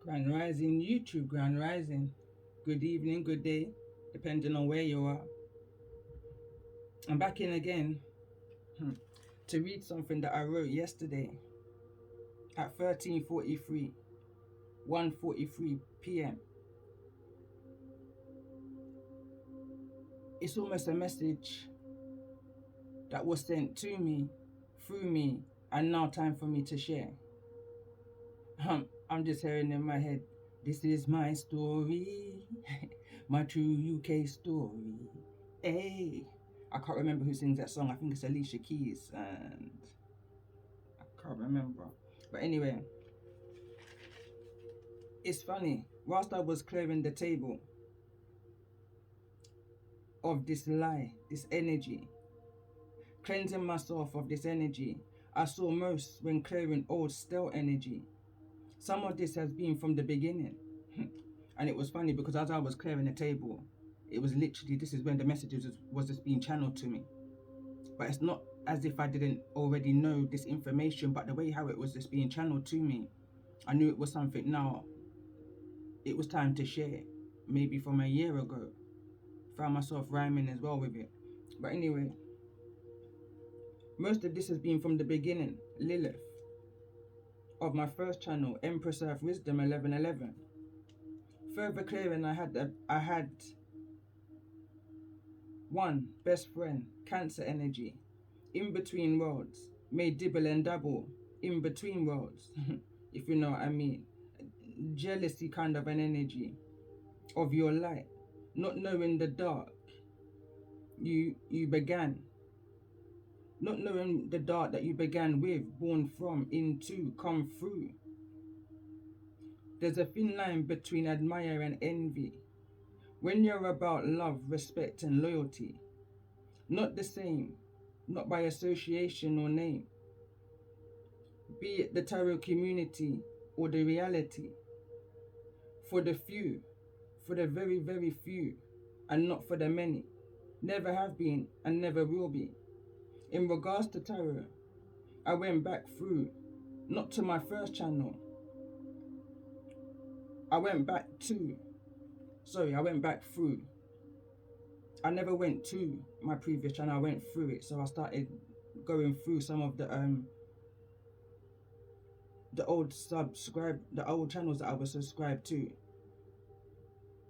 Grand Rising, YouTube Grand Rising. Good evening, good day, depending on where you are. I'm back in again to read something that I wrote yesterday at 13:43, 1:43 p.m. It's almost a message that was sent to me, through me, and now time for me to share. I'm just hearing in my head, this is my story, my true UK story. Hey, I can't remember who sings that song. I think it's Alicia Keys, and I can't remember. But anyway, it's funny. Whilst I was clearing the table of this lie, this energy, cleansing myself of this energy, I saw most when clearing old stale energy. Some of this has been from the beginning. And it was funny because as I was clearing the table, it was literally, this is when the messages was just being channeled to me. But it's not as if I didn't already know this information, but the way how it was just being channeled to me, I knew it was something now. It was time to share, maybe from a year ago. Found myself rhyming as well with it. But anyway, most of this has been from the beginning, Lilith, of my first channel, Empress Earth Wisdom 1111. Further clearing, I had one best friend, Cancer energy, in between worlds, may dibble and dabble in between worlds, if you know what I mean. Jealousy kind of an energy of your light, not knowing the dark you began, not knowing the dark that you began with, born from, into, come through. There's a thin line between admire and envy. When you're about love, respect and loyalty, not the same, not by association or name, be it the tarot community or the reality. For the few, for the very, very few, and not for the many. Never have been and never will be. In regards to tarot, I went back through, not to my first channel. I went back through. I never went to my previous channel, I went through it. So I started going through some of the old channels that I was subscribed to,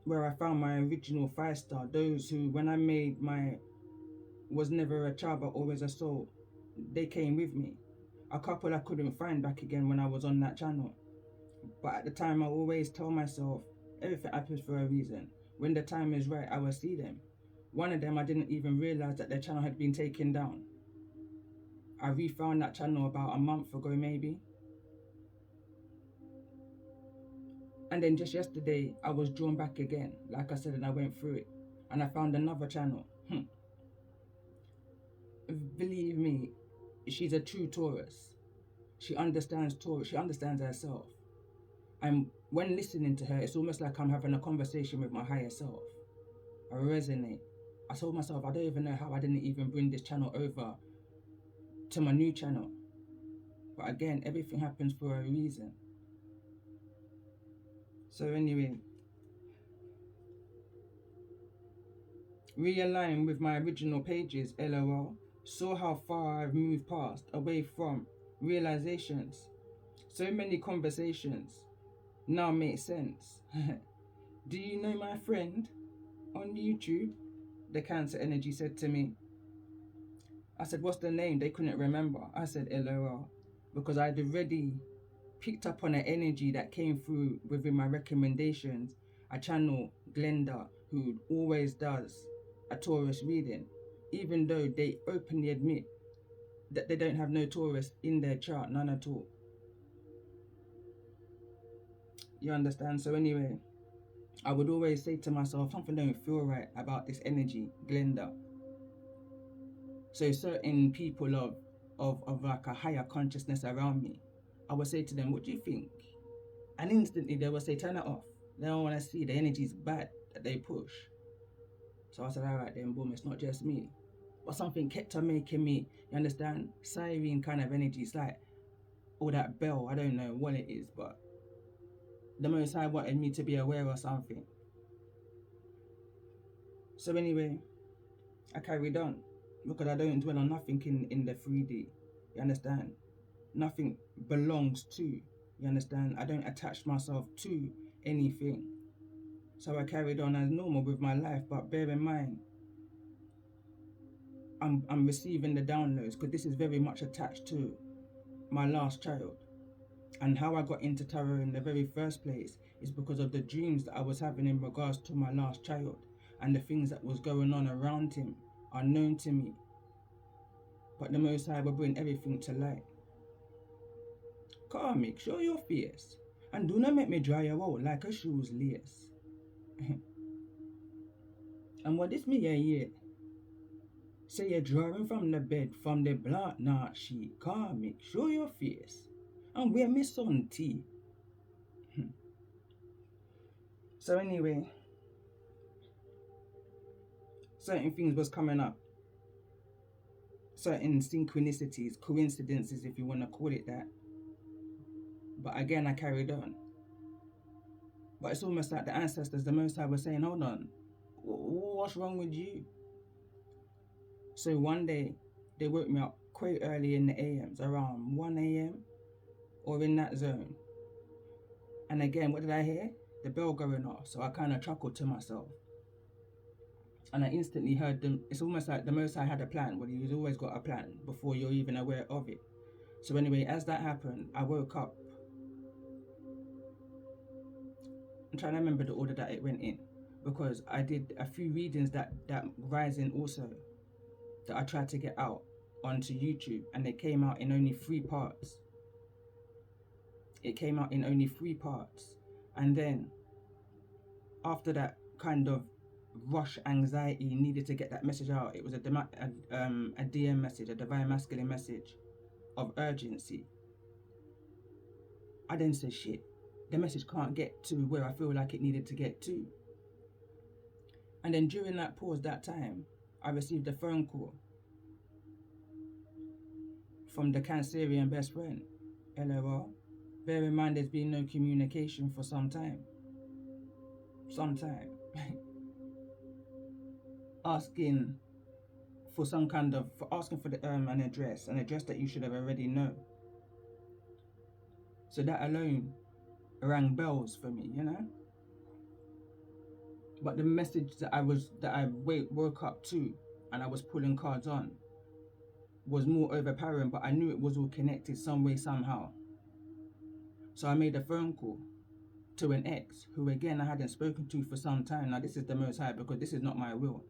where I found my original 5-star, those who, when I made my was never a child but always a soul, they came with me. A couple I couldn't find back again when I was on that channel. But at the time, I always tell myself, everything happens for a reason. When the time is right, I will see them. One of them, I didn't even realize that their channel had been taken down. I refound that channel about a month ago, maybe. And then just yesterday, I was drawn back again, like I said, and I went through it. And I found another channel. Believe me, she's a true Taurus. She understands Taurus. She understands herself. And when listening to her, it's almost like I'm having a conversation with my higher self. I resonate. I told myself, I don't even know how I didn't even bring this channel over to my new channel. But again, everything happens for a reason. So anyway, realign with my original pages, LOL. Saw how far I've moved past, away from realizations. So many conversations now make sense. Do you know my friend on YouTube? The Cancer energy said to me. I said, what's the name? They couldn't remember. I said, LOL. Because I'd already picked up on an energy that came through within my recommendations. I channel Glenda, who always does a Taurus reading, even though they openly admit that they don't have no Taurus in their chart, none at all. You understand? So anyway, I would always say to myself, something don't feel right about this energy, Glenda. So certain people of like a higher consciousness around me, I would say to them, what do you think? And instantly they would say, turn it off. They don't want to see the energy's bad that they push. So I said, all right then, boom, it's not just me. But something kept on making me, you understand, siren kind of energy. It's like, oh, that bell, I don't know what it is, but the Most High wanted me to be aware of something. So anyway, I carried on because I don't dwell on nothing in the 3D. You understand? Nothing belongs to. You understand? I don't attach myself to anything. So I carried on as normal with my life, but bear in mind, I'm receiving the downloads because this is very much attached to my last child. And how I got into tarot in the very first place is because of the dreams that I was having in regards to my last child, and the things that was going on around him are known to me. But the Most High will bring everything to light. Karmic, show your face, and do not make me dry you out like a shoe's lace. And what is me here? Say you're drawing from the bed, from the black knot sheet. Karmic, show your face, and wear me sun tea. So anyway, certain things was coming up. Certain synchronicities, coincidences, if you want to call it that. But again, I carried on. But it's almost like the ancestors, the Most High, were saying, hold on, what's wrong with you? So one day, they woke me up quite early in the AMs, around 1 AM, or in that zone. And again, what did I hear? The bell going off. So I kind of chuckled to myself. And I instantly heard them. It's almost like the Most High had a plan. Well, he's always got a plan before you're even aware of it. So anyway, as that happened, I woke up. I'm trying to remember the order that it went in, because I did a few readings that rising also that I tried to get out onto YouTube, and they came out in only 3 parts. It came out in only 3 parts. And then after that kind of rush anxiety needed to get that message out, it was a DM message, a divine masculine message of urgency. I then said, shit, the message can't get to where I feel like it needed to get to. And then during that pause, that time, I received a phone call from the Cancerian best friend. LOL. Bear in mind there's been no communication for some time. Asking for some kind of, asking for an address that you should have already known. So that alone rang bells for me, you know. But the message that I woke up to, and I was pulling cards on, was more overpowering. But I knew it was all connected some way, somehow. So I made a phone call to an ex who, again, I hadn't spoken to for some time. Now this is the Most High, because this is not my will.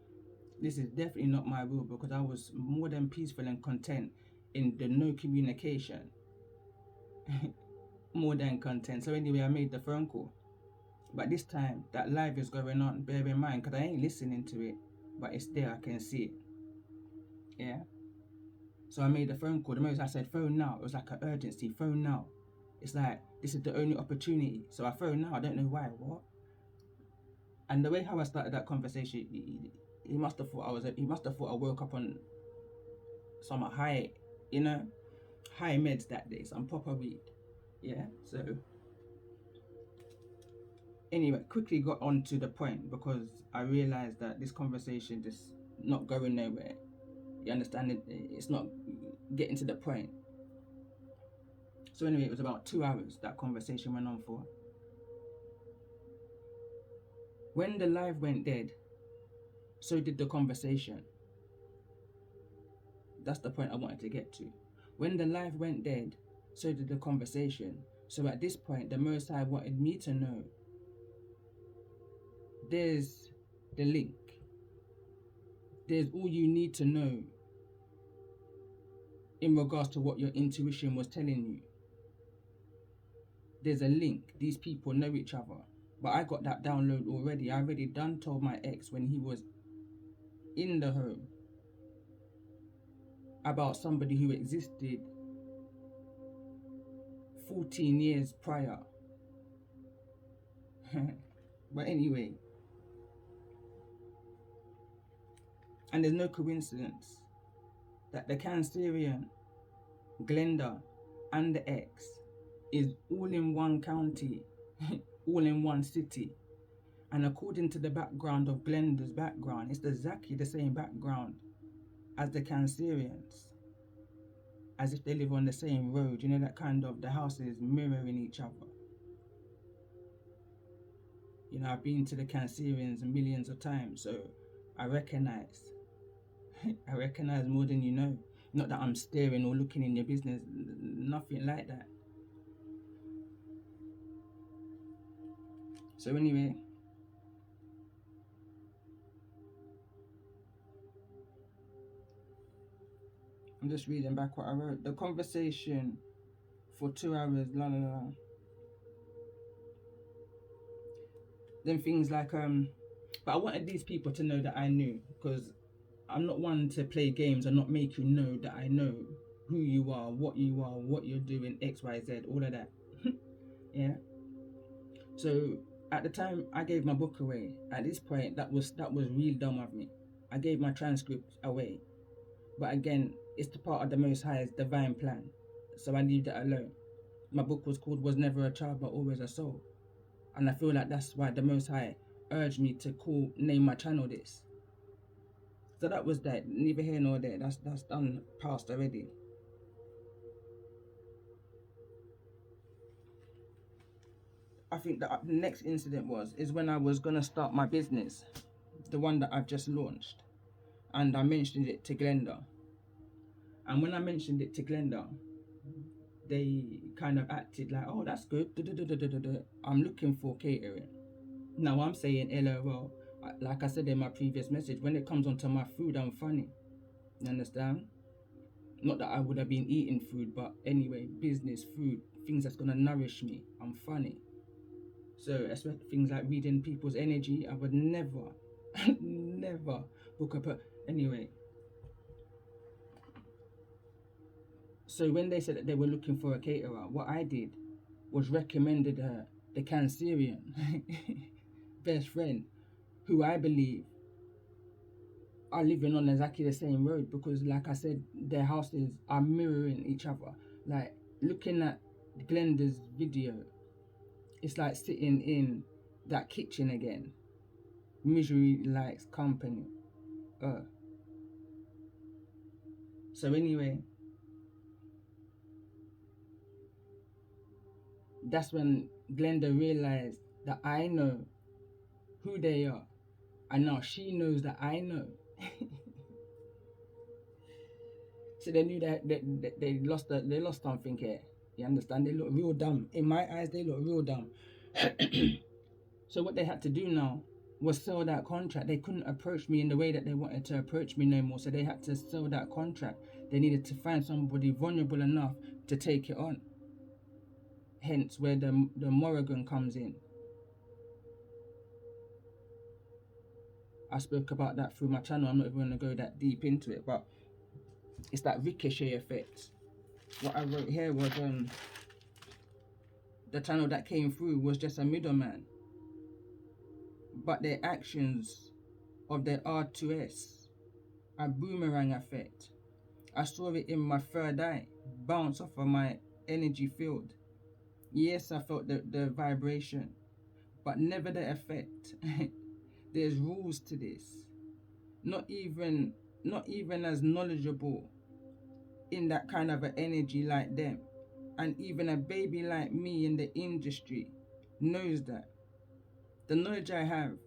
This is definitely not my will, because I was more than peaceful and content in the no communication. More than content. So anyway, I made the phone call. But this time, that live is going on, bear in mind, because I ain't listening to it, but it's there, I can see it. Yeah? So I made the phone call. The Most I said, phone now. It was like an urgency, phone now. It's like, this is the only opportunity. So I phone now, I don't know why, what? And the way how I started that conversation, he must have thought I woke up on some high, high meds that day, some proper weed. Yeah, so anyway, quickly got on to the point, because I realized that this conversation just not going nowhere. You understand? It's not getting to the point. So anyway, it was about 2 hours that conversation went on for. When the live went dead, so did the conversation. That's the point I wanted to get to. When the live went dead, so did the conversation. So at this point, the Most High wanted me to know, there's the link. There's all you need to know in regards to what your intuition was telling you. There's a link. These people know each other. But I got that download already. I already told my ex when he was in the home about somebody who existed 14 years prior. But anyway, and there's no coincidence that the Cancerian, Glenda, and the ex is all in one county all in one city. And according to the background of Glenda's background, it's exactly the same background as the Cancerians, as if they live on the same road. You know, that kind of, the houses mirroring each other. You know, I've been to the Cancerians millions of times, so I recognize. I recognize more than you know. Not that I'm staring or looking in your business, nothing like that. So anyway, I'm just reading back what I wrote. The conversation for 2 hours, la la la. Then things like but I wanted these people to know that I knew, because I'm not one to play games and not make you know that I know who you are, what you're doing, X, Y, Z, all of that. Yeah. So at the time I gave my book away, at this point that was real dumb of me. I gave my transcript away. But again, it's the part of the Most High's divine plan. So I leave that alone. My book was called Was Never a Child But Always a Soul. And I feel like that's why the Most High urged me to name my channel this. So that was that. Neither here nor there. That's done, past already. I think the next incident is when I was gonna start my business, the one that I've just launched, and I mentioned it to Glenda. And when I mentioned it to Glenda, they kind of acted like, "Oh, that's good. I'm looking for catering." Now I'm saying, LOL. Like I said in my previous message, when it comes onto my food, I'm funny. You understand? Not that I would have been eating food, but anyway, business, food, things that's gonna nourish me. I'm funny. So, especially things like reading people's energy, I would never, never book anyway. So when they said that they were looking for a caterer, what I did was recommended the Cancerian best friend, who I believe are living on exactly the same road, because like I said, their houses are mirroring each other. Like looking at Glenda's video, it's like sitting in that kitchen again. Misery likes company. So anyway, that's when Glenda realized that I know who they are, and now she knows that I know. So they knew that they lost something here. You understand? They look real dumb. In my eyes, they look real dumb. So what they had to do now was sell that contract. They couldn't approach me in the way that they wanted to approach me no more. So they had to sell that contract. They needed to find somebody vulnerable enough to take it on. Hence where the Morrigan comes in. I spoke about that through my channel. I'm not even going to go that deep into it, but it's that ricochet effect. What I wrote here was the channel that came through was just a middleman, but their actions of their R2S, a boomerang effect. I saw it in my third eye, bounce off of my energy field. Yes, I felt the vibration, but never the effect. There's rules to this. Not even as knowledgeable in that kind of an energy like them. And even a baby like me in the industry knows that. The knowledge I have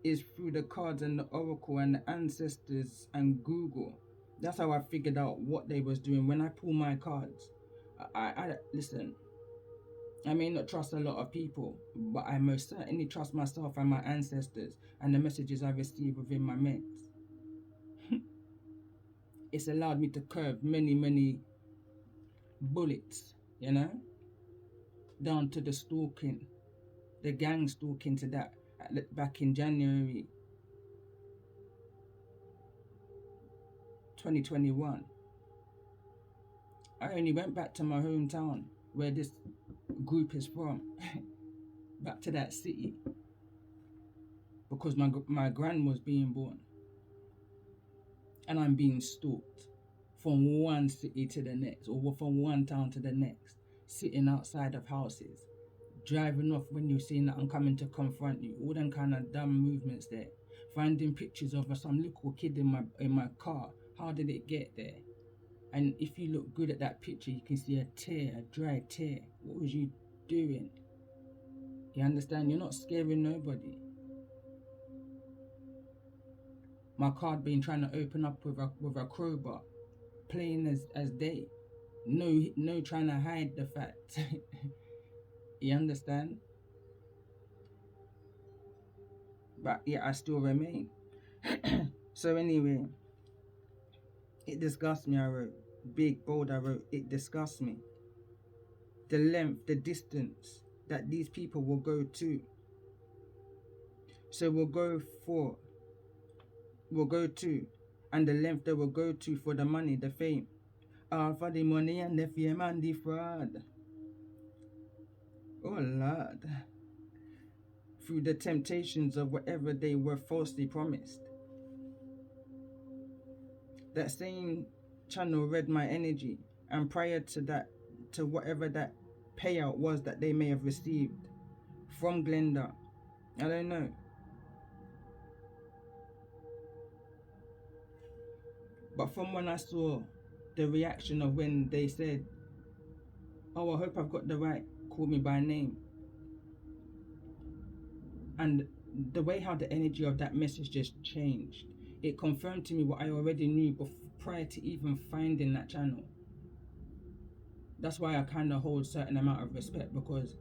is through the cards and the oracle and the ancestors and Google. That's how I figured out what they was doing. When I pull my cards, I listen, I may not trust a lot of people, but I most certainly trust myself and my ancestors and the messages I receive within my meds. It's allowed me to curb many bullets, you know, down to the stalking, the gang stalking to that back in January 2021. I only went back to my hometown where this group is from, back to that city, because my gran was being born, and I'm being stalked from one city to the next, or from one town to the next, sitting outside of houses, driving off when you're seeing that I'm coming to confront you. All them kind of dumb movements there. Finding pictures of some little kid in my car. How did it get there? And if you look good at that picture, you can see a tear, a dry tear. What was you doing? You understand? You're not scaring nobody. My card being trying to open up with a crowbar, plain as day. No trying to hide the fact. You understand? But yeah, I still remain. So anyway, it disgusts me, I wrote. Big, bold, I wrote, it disgusts me. The length, the distance that these people will go to. So we'll go to, and the length they will go to for the money, the fame. For the money and the fame and the fraud. Oh Lord. Through the temptations of whatever they were falsely promised. That same channel read my energy, and prior to that, to whatever that payout was that they may have received from Glenda, I don't know. But from when I saw the reaction of when they said, oh, I hope I've got the right, call me by name. And the way how the energy of that message just changed, it confirmed to me what I already knew prior to even finding that channel. That's why I kind of hold certain amount of respect, because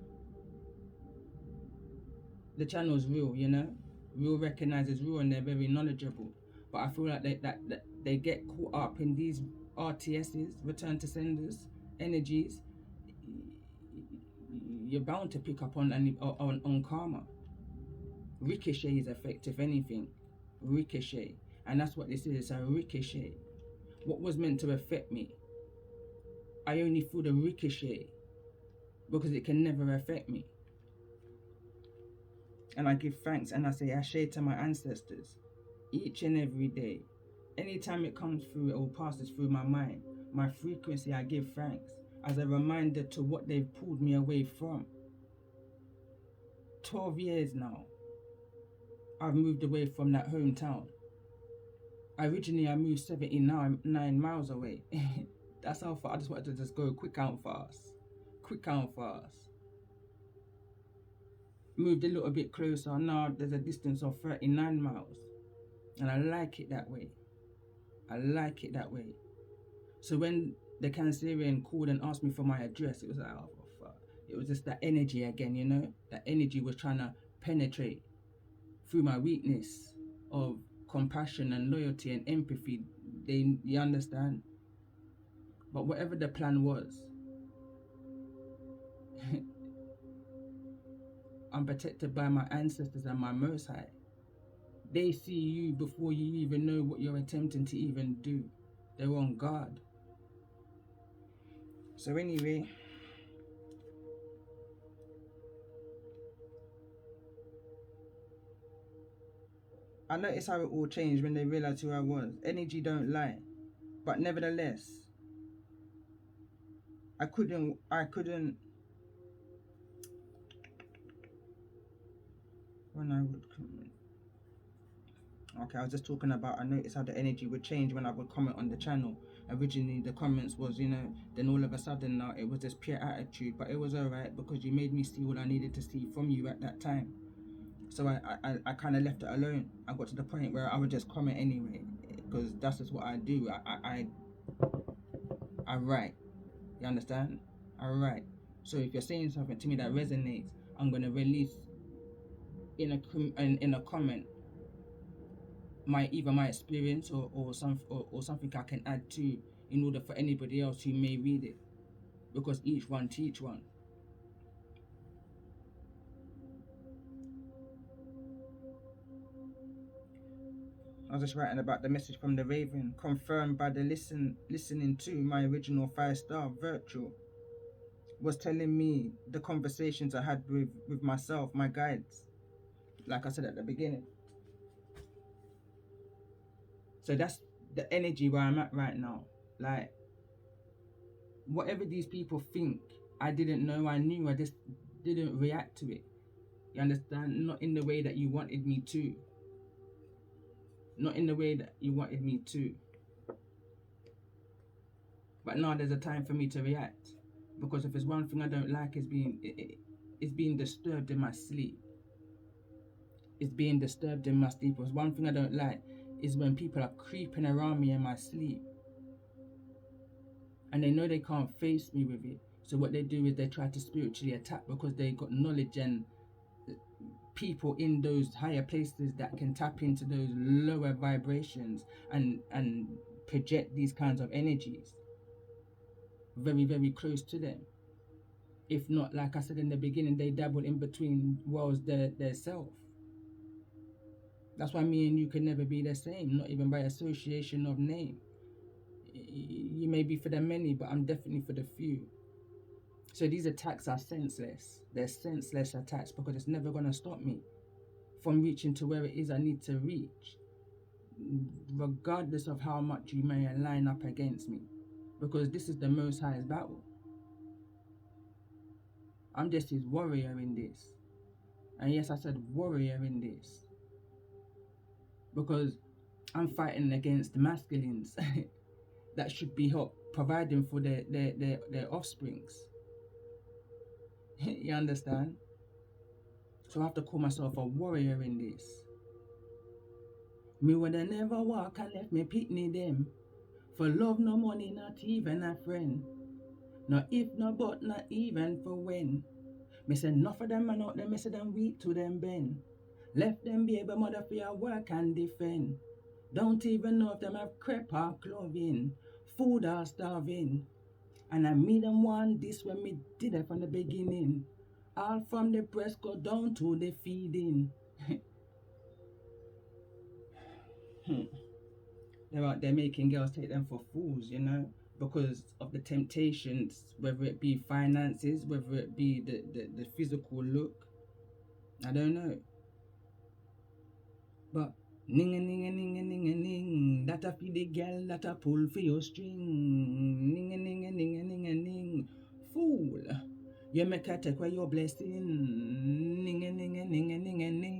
the channel's real, you know? Real recognizes real, and they're very knowledgeable. But I feel like they get caught up in these RTSs, return to senders, energies. You're bound to pick up on karma. Ricochet is effect, if anything. Ricochet. And that's what this is, it's a ricochet. What was meant to affect me, I only feel the ricochet, because it can never affect me. And I give thanks and I say ashe to my ancestors each and every day. Anytime it comes through or passes through my mind, my frequency, I give thanks as a reminder to what they've pulled me away from. 12 years now, I've moved away from that hometown. Originally, I moved 79 miles away. That's how far. I just wanted to just go quick and fast. Quick and fast. Moved a little bit closer. Now there's a distance of 39 miles. And I like it that way. I like it that way. So when the Cancerian called and asked me for my address, it was like, oh, fuck. It was just that energy again, you know? That energy was trying to penetrate through my weakness of compassion and loyalty and empathy. You understand? But whatever the plan was, I'm protected by my ancestors and my Most High. They see you before you even know what you're attempting to even do. They're on guard. So anyway, I noticed how it all changed when they realized who I was. Energy don't lie. But nevertheless, I couldn't when I would comment. Okay, I was just talking about, I noticed how the energy would change when I would comment on the channel. Originally the comments was, you know, then all of a sudden now it was just pure attitude, but it was alright because you made me see what I needed to see from you at that time. So I kind of left it alone. I got to the point where I would just comment anyway, because that's just what I do. I write. You understand? I write. So if you're saying something to me that resonates, I'm gonna release in a comment either my experience or something I can add to, in order for anybody else who may read it, because each one teach one. I was just writing about the message from the Raven, confirmed by the listening to my original 5-star virtual, was telling me the conversations I had with myself, my guides, like I said at the beginning. So that's the energy where I'm at right now. Like, whatever these people think I didn't know, I knew. didn't react to it. You understand? Not in the way that you wanted me to. Not in the way that you wanted me to. But now there's a time for me to react. Because if there's one thing I don't like is being disturbed in my sleep. It's being disturbed in my sleep. Because one thing I don't like is when people are creeping around me in my sleep. And they know they can't face me with it. So what they do is they try to spiritually attack because they got knowledge and people in those higher places that can tap into those lower vibrations and project these kinds of energies very, very close to them. If not, like I said in the beginning, they dabble in between worlds their self. That's why me and you can never be the same, not even by association of name. You may be for the many, but I'm definitely for the few. So these attacks are senseless. They're senseless attacks because it's never going to stop me from reaching to where it is I need to reach, regardless of how much you may line up against me, because this is the Most High's battle. I'm just his warrior in this. And yes, I said warrior in this because I'm fighting against the masculines that should be providing for their offsprings. You understand? So I have to call myself a warrior in this. Me woulda never walk and left me pitney them. For love no money, not even a friend. No if, no but, not even for when. Me say enough of them man out there, me say them weak to them bend. Left them baby mother for your work and defend. Don't even know if them have crepe or clothing. Food or starving. And I made them want this when me did it from the beginning. All from the breast go down to the feeding. They're out there making girls take them for fools, you know, because of the temptations, whether it be finances, whether it be the physical look. I don't know. But ning a ning a ning a ning a ning, that a feed the girl that a pull for your string. Ning a ning a ning a ning a ning. Fool, you make her take away your blessing. Ning a ning a ning a ning a ning.